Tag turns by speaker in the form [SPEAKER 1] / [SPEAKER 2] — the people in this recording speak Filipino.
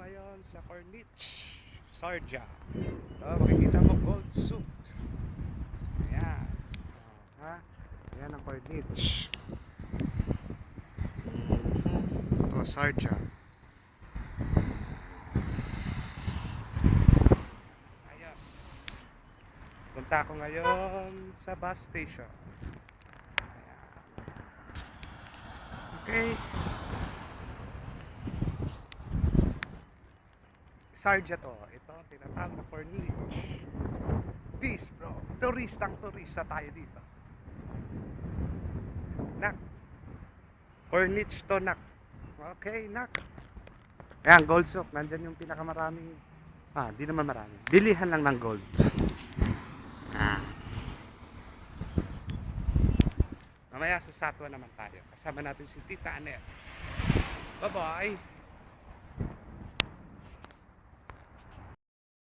[SPEAKER 1] ngayon sa Corniche, Sarja. Makikita mo gold soup. Ayan. Ha? Ayan ang Corniche. Ito, Sarja. Ayos. Punta ako ngayon sa bus station. Ayan. Okay. Sarja to. Ito ang tinatawag na Corniche. Peace bro. Turista tayo dito. Nak. Corniche to nak. Okay nak. Ayan, gold soup. Nandyan yung pinakamaraming. Di naman marami. Bilihan lang ng gold. Mamaya sa Satwa naman tayo. Kasama natin si Tita Anet. Bye bye.